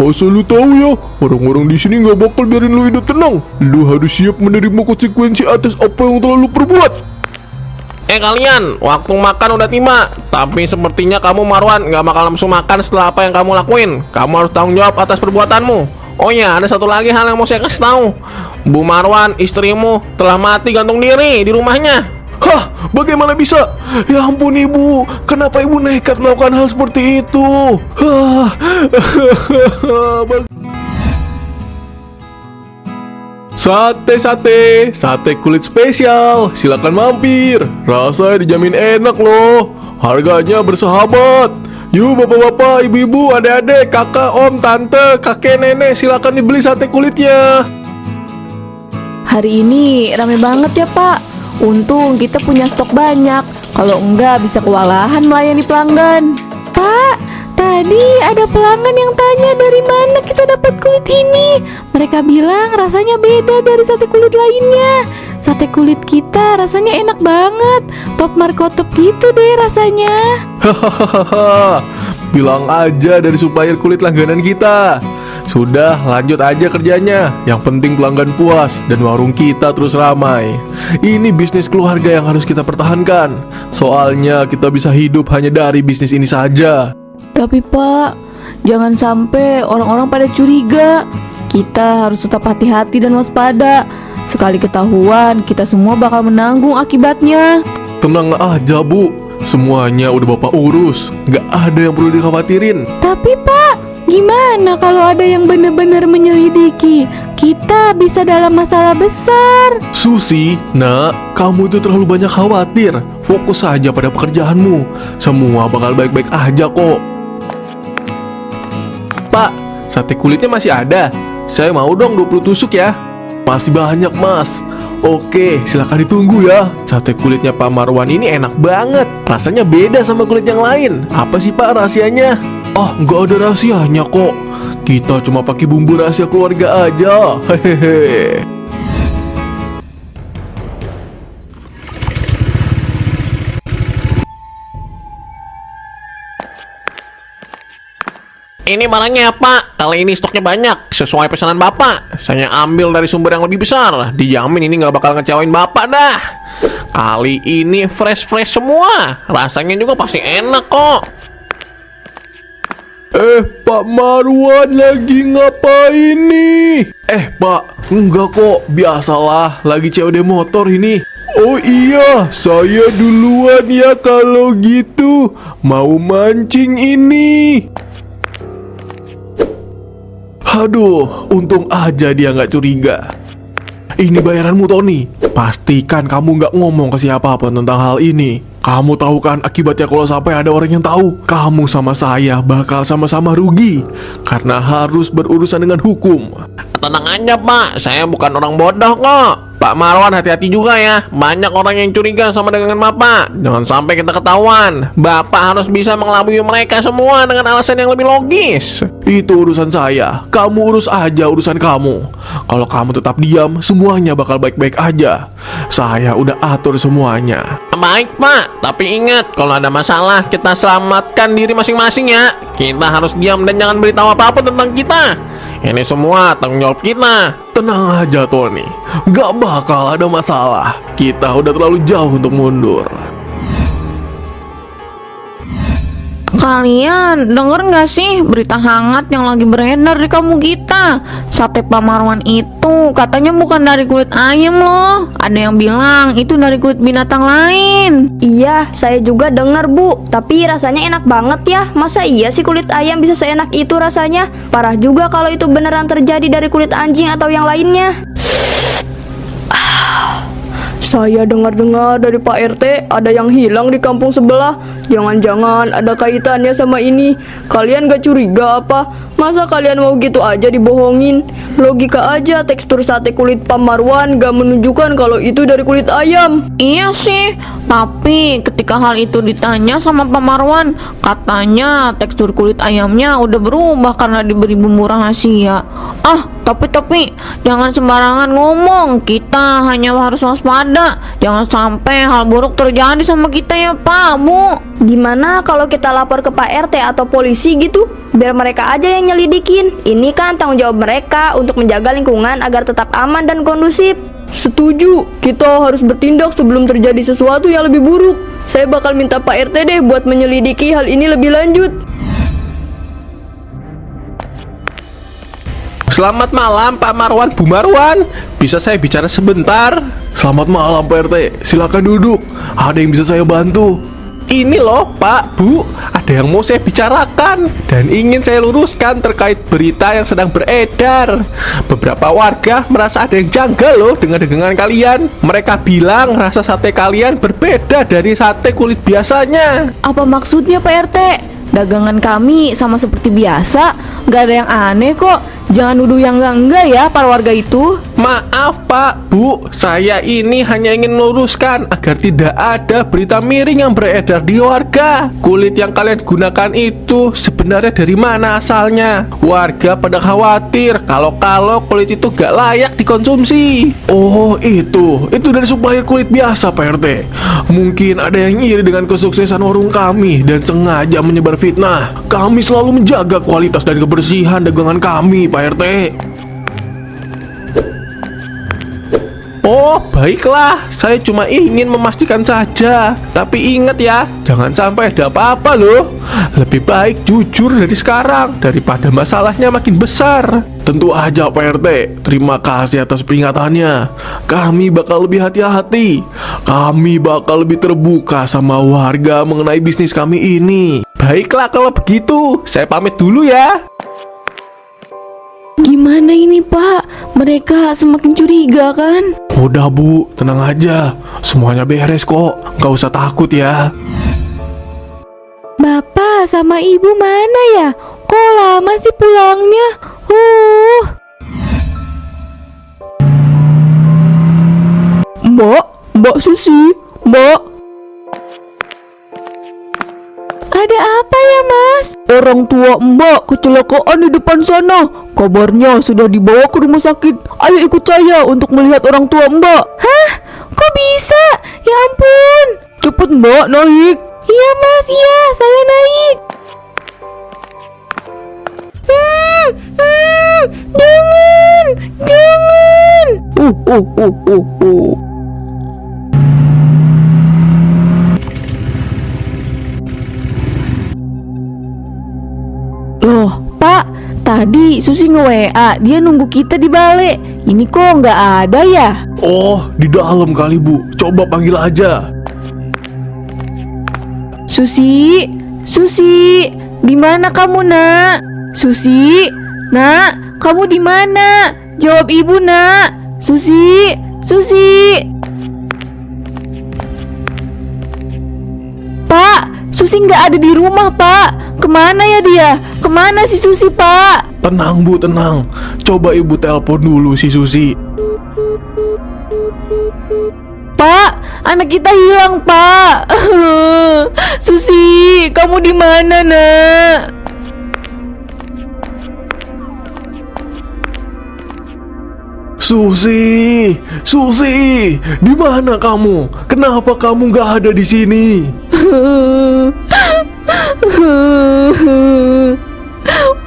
Asal lu tahu ya, orang-orang di sini nggak bakal biarin lu hidup tenang. Lu harus siap menerima konsekuensi atas apa yang telah lu perbuat. Kalian, waktu makan udah tiba. Tapi sepertinya kamu Marwan nggak bakal langsung makan setelah apa yang kamu lakuin. Kamu harus tanggung jawab atas perbuatanmu. Oh ya, ada satu lagi hal yang mau saya kasih tahu. Bu Marwan, istrimu telah mati gantung diri di rumahnya. Hah, bagaimana bisa? Ya ampun ibu, kenapa ibu nekat melakukan hal seperti itu? Hah. Sate kulit spesial, silakan mampir. Rasanya dijamin enak loh. Harganya bersahabat. Yuk bapak-bapak, ibu-ibu, adik-adik, kakak, om, tante, kakek, nenek, silakan dibeli sate kulitnya. Hari ini rame banget ya Pak. Untung kita punya stok banyak. Kalau enggak bisa kewalahan melayani pelanggan. Pak, tadi ada pelanggan yang tanya dari mana kita dapat kulit ini. Mereka bilang rasanya beda dari sate kulit lainnya. Sate kulit kita rasanya enak banget. Top markotop gitu deh rasanya. Hahaha, bilang aja dari supplier kulit langganan kita. Sudah, lanjut aja kerjanya. Yang penting pelanggan puas dan warung kita terus ramai. Ini bisnis keluarga yang harus kita pertahankan. Soalnya kita bisa hidup hanya dari bisnis ini saja. Tapi Pak, jangan sampai orang-orang pada curiga. Kita harus tetap hati-hati dan waspada. Sekali ketahuan, kita semua bakal menanggung akibatnya. Tenang aja bu, semuanya udah bapak urus. Gak ada yang perlu dikhawatirin. Tapi Pak, gimana kalau ada yang benar-benar menyelidiki? Kita bisa dalam masalah besar. Susi, nak, kamu itu terlalu banyak khawatir. Fokus saja pada pekerjaanmu. Semua bakal baik-baik aja kok. Pak, sate kulitnya masih ada. Saya mau dong 20 tusuk ya. Masih banyak mas. Oke, silakan ditunggu ya. Sate kulitnya Pak Marwan ini enak banget. Rasanya beda sama kulit yang lain. Apa sih Pak rahasianya? Oh, nggak ada rahasianya kok. Kita cuma pakai bumbu rahasia keluarga aja. Hehehe. Ini barangnya Pak. Kali ini stoknya banyak, sesuai pesanan Bapak. Saya ambil dari sumber yang lebih besar. Dijamin ini nggak bakal ngecewain Bapak dah. Kali ini fresh semua. Rasanya juga pasti enak kok. Pak Marwan lagi ngapain nih? Pak, enggak kok, biasalah, lagi COD motor ini. Oh iya, saya duluan ya kalau gitu. Mau mancing ini. Aduh, untung aja dia nggak curiga. Ini bayaranmu Tony. Pastikan kamu nggak ngomong ke siapapun tentang hal ini. Kamu tahu kan akibatnya kalau sampai ada orang yang tahu? Kamu sama saya bakal sama-sama rugi. Karena harus berurusan dengan hukum. Tenang aja Pak, saya bukan orang bodoh kok. Pak Marwan hati-hati juga ya. Banyak orang yang curiga sama dagangan Bapak. Jangan sampai kita ketahuan. Bapak harus bisa mengelabui mereka semua dengan alasan yang lebih logis. Itu urusan saya. Kamu urus aja urusan kamu. Kalau kamu tetap diam, semuanya bakal baik-baik aja. Saya udah atur semuanya. Baik Pak, tapi ingat kalau ada masalah kita selamatkan diri masing-masing ya. Kita harus diam dan jangan beritahu apapun tentang kita. Ini semua tanggung jawab kita. Tenang aja Tony, gak bakal ada masalah. Kita udah terlalu jauh untuk mundur. Kalian denger gak sih berita hangat yang lagi beredar di kampung kita? Sate Pak Marwan itu katanya bukan dari kulit ayam loh. Ada yang bilang itu dari kulit binatang lain. Iya, saya juga dengar Bu. Tapi rasanya enak banget ya. Masa iya sih kulit ayam bisa seenak itu rasanya? Parah juga kalau itu beneran terjadi dari kulit anjing atau yang lainnya. Saya dengar-dengar dari Pak RT ada yang hilang di kampung sebelah. Jangan-jangan ada kaitannya sama ini. Kalian gak curiga apa? Masa kalian mau gitu aja dibohongin? Logika aja tekstur sate kulit Pak Marwan gak menunjukkan kalau itu dari kulit ayam. Iya sih, tapi ketika hal itu ditanya sama Pak Marwan, katanya tekstur kulit ayamnya udah berubah karena diberi bumbu rahasia. Tapi jangan sembarangan ngomong. Kita hanya harus waspada. Jangan sampai hal buruk terjadi sama kita ya Pak, Bu. Gimana kalau kita lapor ke Pak RT atau polisi gitu? Biar mereka aja yang nyelidikin. Ini kan tanggung jawab mereka untuk menjaga lingkungan agar tetap aman dan kondusif. Setuju, kita harus bertindak sebelum terjadi sesuatu yang lebih buruk. Saya bakal minta Pak RT deh buat menyelidiki hal ini lebih lanjut. Selamat malam Pak Marwan, Bu Marwan. Bisa saya bicara sebentar? Selamat malam Pak RT, silakan duduk. Ada yang bisa saya bantu? Ini loh Pak, Bu, ada yang mau saya bicarakan dan ingin saya luruskan terkait berita yang sedang beredar. Beberapa warga merasa ada yang janggal loh dengan kalian. Mereka bilang rasa sate kalian berbeda dari sate kulit biasanya. Apa maksudnya Pak RT? Dagangan kami sama seperti biasa, nggak ada yang aneh kok. Jangan nuduh yang enggak ya para warga itu. Maaf Pak, Bu, saya ini hanya ingin meluruskan agar tidak ada berita miring yang beredar di warga. Kulit yang kalian gunakan itu sebenarnya dari mana asalnya? Warga pada khawatir kalau kulit itu gak layak dikonsumsi. Oh itu dari supplier kulit biasa Pak RT. Mungkin ada yang iri dengan kesuksesan warung kami dan sengaja menyebar fitnah. Kami selalu menjaga kualitas dan kebersihan dagangan kami Pak RT. Oh, baiklah. Saya cuma ingin memastikan saja. Tapi ingat ya, jangan sampai ada apa-apa loh. Lebih baik jujur dari sekarang daripada masalahnya makin besar. Tentu aja Pak RT. Terima kasih atas peringatannya. Kami bakal lebih hati-hati. Kami bakal lebih terbuka sama warga mengenai bisnis kami ini. Baiklah kalau begitu, saya pamit dulu ya. Gimana ini Pak? Mereka semakin curiga kan? Udah Bu, tenang aja. Semuanya beres kok. Gak usah takut ya. Bapak sama ibu mana ya? Kok lama sih pulangnya? Mbak Susi, Mbak. Ada apa ya Mas? Orang tua Mbak kecelakaan di depan sana. Kabarnya sudah dibawa ke rumah sakit. Ayo ikut saya untuk melihat orang tua Mbak. Hah? Kok bisa? Ya ampun. Cepet Mbak naik. Iya Mas, iya saya naik. Jangan. Loh, Pak, tadi Susi nge-WA, dia nunggu kita di balik. Ini kok nggak ada ya? Oh, di dalam kali Bu. Coba panggil aja. Susi, di mana kamu nak? Susi, nak, kamu di mana? Jawab ibu nak. Susi. Pak, Susi nggak ada di rumah Pak. Kemana ya dia? Kemana si Susi Pak? Tenang Bu, tenang. Coba Ibu telepon dulu si Susi. Pak, anak kita hilang Pak. Susi, kamu di mana nak? Susi, di mana kamu? Kenapa kamu nggak ada di sini?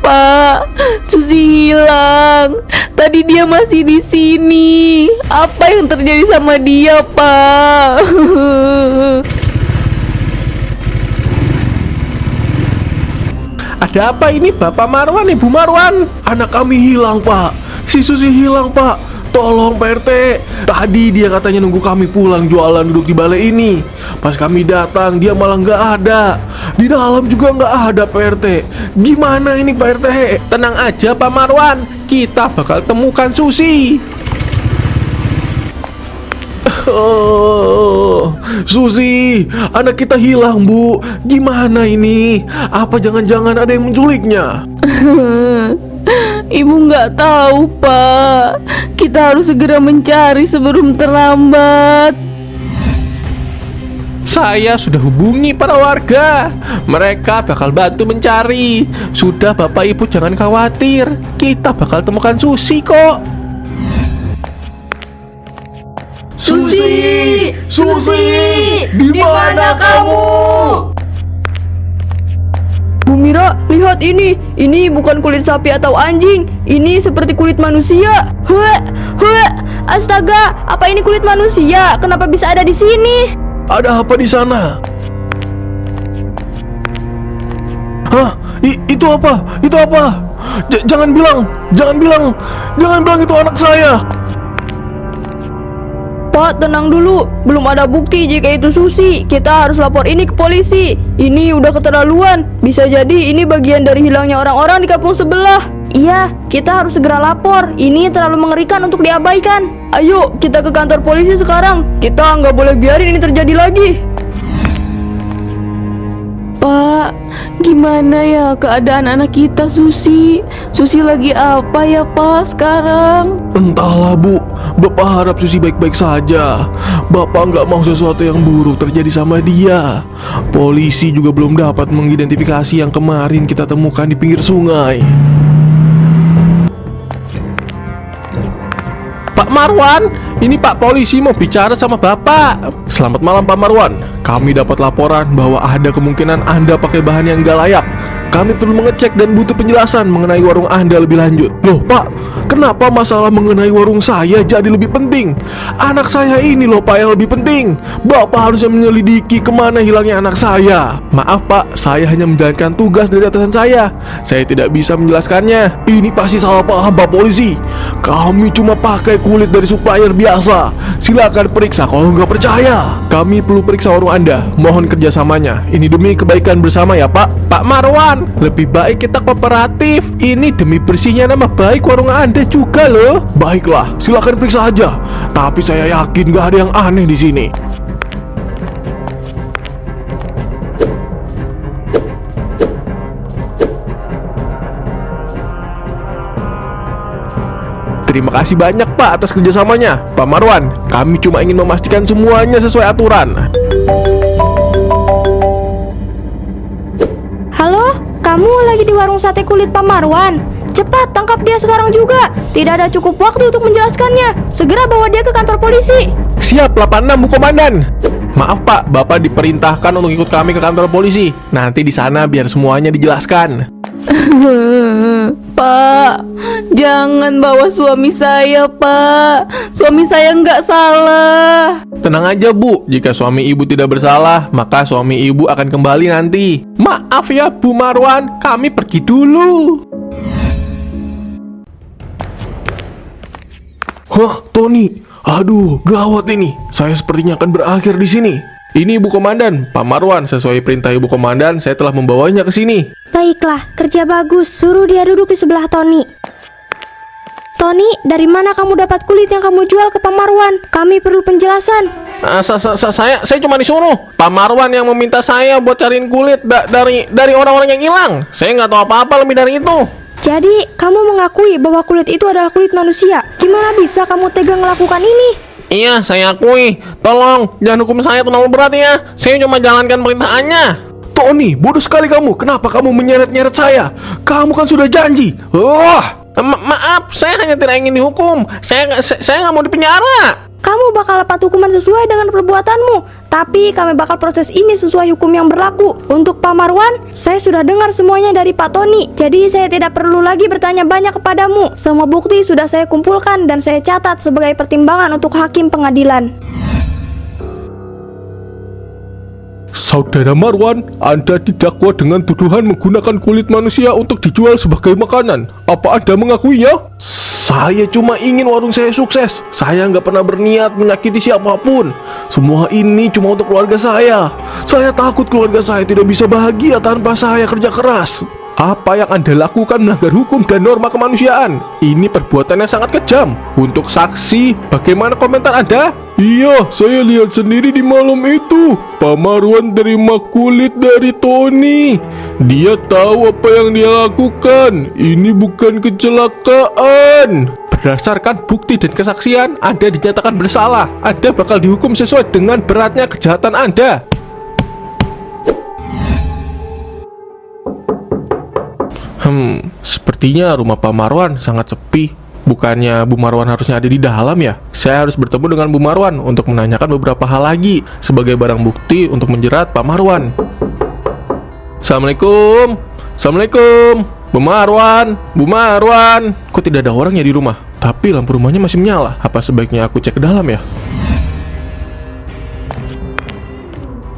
Pak, Susi hilang. Tadi dia masih di sini. Apa yang terjadi sama dia, Pak? Ada apa ini Bapak Marwan, Ibu Marwan? Anak kami hilang Pak. Si Susi hilang Pak. Tolong Pak RT. Tadi dia katanya nunggu kami pulang jualan duduk di balai ini. Pas kami datang dia malah nggak ada. Di dalam juga nggak ada Pak RT. Gimana ini Pak RT? Tenang aja Pak Marwan, kita bakal temukan Susi. Oh, Susi, anak kita hilang Bu. Gimana ini? Apa jangan-jangan ada yang menculiknya? Ibu nggak tahu, Pak. Kita harus segera mencari sebelum terlambat. Saya sudah hubungi para warga. Mereka bakal bantu mencari. Sudah Bapak Ibu jangan khawatir. Kita bakal temukan Susi kok. Susi, di mana kamu? Bu Mira, lihat ini. Ini bukan kulit sapi atau anjing. Ini seperti kulit manusia. Astaga, apa ini kulit manusia? Kenapa bisa ada di sini? Ada apa di sana? Hah? Itu apa? Itu apa? Jangan bilang itu anak saya. Pak, tenang dulu. Belum ada bukti jika itu Susi. Kita harus lapor ini ke polisi. Ini udah keterlaluan. Bisa jadi ini bagian dari hilangnya orang-orang di kampung sebelah. Iya, kita harus segera lapor. Ini terlalu mengerikan untuk diabaikan. Ayo, kita ke kantor polisi sekarang. Kita nggak boleh biarin ini terjadi lagi. Pak, gimana ya keadaan anak kita Susi? Susi lagi apa ya Pak sekarang? Entahlah Bu, Bapak harap Susi baik-baik saja. Bapak nggak mau sesuatu yang buruk terjadi sama dia. Polisi juga belum dapat mengidentifikasi yang kemarin kita temukan di pinggir sungai. Pak Marwan, ini Pak polisi mau bicara sama Bapak. Selamat malam Pak Marwan. Kami dapat laporan bahwa ada kemungkinan Anda pakai bahan yang nggak layak. Kami perlu mengecek dan butuh penjelasan mengenai warung Anda lebih lanjut. Loh Pak, kenapa masalah mengenai warung saya jadi lebih penting? Anak saya ini loh Pak yang lebih penting. Bapak harusnya menyelidiki kemana hilangnya anak saya. Maaf Pak, saya hanya menjalankan tugas dari atasan saya. Saya tidak bisa menjelaskannya. Ini pasti salah paham Pak Polisi. Kami cuma pakai kulit dari supplier biasa. Silakan periksa kalau nggak percaya. Kami perlu periksa warung Anda. Mohon kerjasamanya. Ini demi kebaikan bersama ya Pak. Pak Marwan, lebih baik kita kooperatif. Ini demi bersihnya nama baik warung Anda juga loh. Baiklah, silakan periksa aja. Tapi saya yakin nggak ada yang aneh di sini. Terima kasih banyak Pak atas kerjasamanya Pak Marwan, kami cuma ingin memastikan semuanya sesuai aturan. Halo, kamu lagi di warung sate kulit Pak Marwan? Cepat, tangkap dia sekarang juga. Tidak ada cukup waktu untuk menjelaskannya. Segera bawa dia ke kantor polisi. Siap 86 Bu Komandan. Maaf Pak, Bapak diperintahkan untuk ikut kami ke kantor polisi. Nanti di sana biar semuanya dijelaskan. Pak, jangan bawa suami saya Pak. Suami saya nggak salah. Tenang aja Bu, jika suami ibu tidak bersalah, maka suami ibu akan kembali nanti. Maaf ya Bu Marwan, kami pergi dulu. Hah, Tony? Aduh, gawat ini. Saya sepertinya akan berakhir di sini. Ini Ibu Komandan, Pak Marwan, sesuai perintah Ibu Komandan, saya telah membawanya ke sini. Baiklah, kerja bagus. Suruh dia duduk di sebelah Tony. Tony, dari mana kamu dapat kulit yang kamu jual ke Pak Marwan? Kami perlu penjelasan. Saya cuma disuruh. Pak Marwan yang meminta saya buat cariin kulit dari orang-orang yang hilang. Saya nggak tahu apa-apa lebih dari itu. Jadi, kamu mengakui bahwa kulit itu adalah kulit manusia. Gimana bisa kamu tega melakukan ini? Iya, saya akui. Tolong, jangan hukum saya terlalu berat ya. Saya cuma jalankan perintahannya. Tony, bodoh sekali kamu. Kenapa kamu menyeret-nyeret saya? Kamu kan sudah janji. Maaf, saya hanya tidak ingin dihukum. Saya nggak mau dipenjara. Kamu bakal dapat hukuman sesuai dengan perbuatanmu. Tapi kami bakal proses ini sesuai hukum yang berlaku. Untuk Pak Marwan, saya sudah dengar semuanya dari Pak Tony. Jadi saya tidak perlu lagi bertanya banyak kepadamu. Semua bukti sudah saya kumpulkan dan saya catat sebagai pertimbangan untuk hakim pengadilan. Saudara Marwan, Anda didakwa dengan tuduhan menggunakan kulit manusia untuk dijual sebagai makanan. Apa Anda mengakuinya? Saya cuma ingin warung saya sukses. Saya nggak pernah berniat menyakiti siapapun. Semua ini cuma untuk keluarga saya. Saya takut keluarga saya tidak bisa bahagia tanpa saya kerja keras. Apa yang Anda lakukan melanggar hukum dan norma kemanusiaan. Ini perbuatannya sangat kejam. Untuk saksi, bagaimana komentar Anda? Iya, saya lihat sendiri di malam itu. Pak Marwan terima kulit dari Tony. Dia tahu apa yang dia lakukan. Ini bukan kecelakaan. Berdasarkan bukti dan kesaksian, Anda dinyatakan bersalah. Anda bakal dihukum sesuai dengan beratnya kejahatan Anda. Sepertinya rumah Pak Marwan sangat sepi. Bukannya Bu Marwan harusnya ada di dalam ya? Saya harus bertemu dengan Bu Marwan untuk menanyakan beberapa hal lagi sebagai barang bukti untuk menjerat Pak Marwan. Assalamualaikum. Assalamualaikum, Bu Marwan, Bu Marwan. Kok tidak ada orang ya di rumah? Tapi lampu rumahnya masih menyala. Apa sebaiknya aku cek ke dalam ya?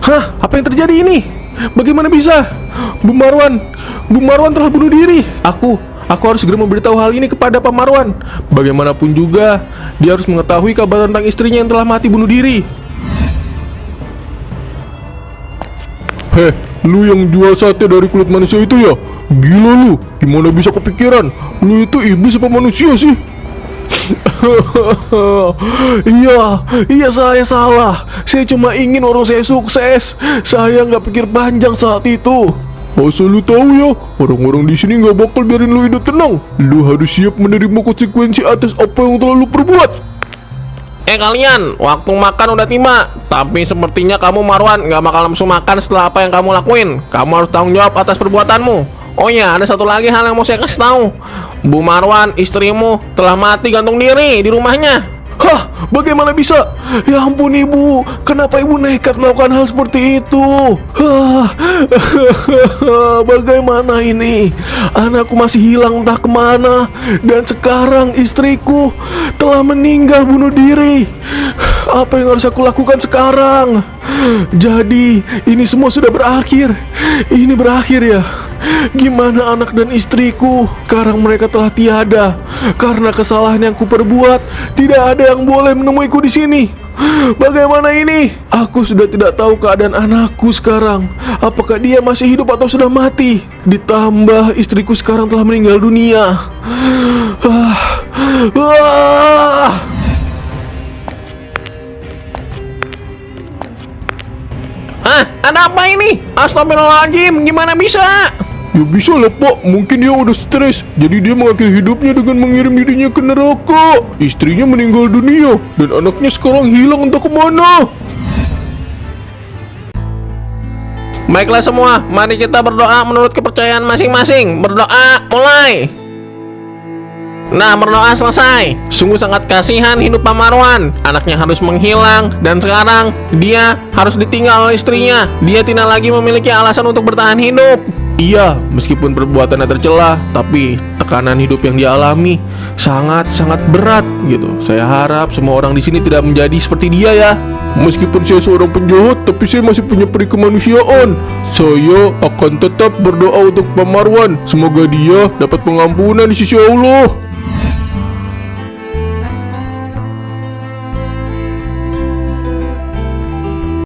Hah, apa yang terjadi ini? Bagaimana bisa? Bu Marwan telah bunuh diri. Aku harus segera memberitahu hal ini kepada Pak Marwan. Bagaimanapun juga, dia harus mengetahui kabar tentang istrinya yang telah mati bunuh diri. Heh, lu yang jual sate dari kulit manusia itu ya? Gila lu, gimana bisa kepikiran? Lu itu iblis apa manusia sih? Iya saya salah. Saya cuma ingin orang saya sukses. Saya nggak pikir panjang saat itu. Asal lu tahu ya, orang-orang di sini nggak bakal biarin lu hidup tenang. Lu harus siap menerima konsekuensi atas apa yang telah lu perbuat. Kalian, waktu makan udah tiba. Tapi sepertinya kamu Marwan nggak bakal langsung makan setelah apa yang kamu lakuin. Kamu harus tanggung jawab atas perbuatanmu. Oh ya, ada satu lagi hal yang mau saya kasih tahu. Bu Marwan, istrimu telah mati gantung diri di rumahnya. Hah, bagaimana bisa? Ya ampun ibu, kenapa ibu nekat melakukan hal seperti itu? Hah, bagaimana ini? Anakku masih hilang entah kemana. Dan sekarang istriku telah meninggal bunuh diri. Apa yang harus aku lakukan sekarang? Jadi, ini semua sudah berakhir. Ini berakhir ya. Gimana anak dan istriku? Sekarang mereka telah tiada karena kesalahan yang kuperbuat. Tidak ada yang boleh menemuiku di sini. Bagaimana ini? Aku sudah tidak tahu keadaan anakku sekarang. Apakah dia masih hidup atau sudah mati? Ditambah istriku sekarang telah meninggal dunia. Ada apa ini? Astagfirullahaladzim, gimana bisa? Ya bisa lah pak, mungkin dia udah stres. Jadi dia mengakhiri hidupnya dengan mengirim dirinya ke neraka. Istrinya meninggal dunia dan anaknya sekarang hilang entah kemana. Baiklah semua, mari kita berdoa menurut kepercayaan masing-masing. Berdoa, mulai. Nah, berdoa selesai. Sungguh sangat kasihan hidup Pak Marwan. Anaknya harus menghilang dan sekarang dia harus ditinggal oleh istrinya. Dia tidak lagi memiliki alasan untuk bertahan hidup. Iya, meskipun perbuatannya tercela, tapi tekanan hidup yang dia alami sangat-sangat berat gitu. Saya harap semua orang di sini tidak menjadi seperti dia ya. Meskipun saya seorang penjahat, tapi saya masih punya peri kemanusiaan. Saya akan tetap berdoa untuk Pak Marwan. Semoga dia dapat pengampunan di sisi Allah.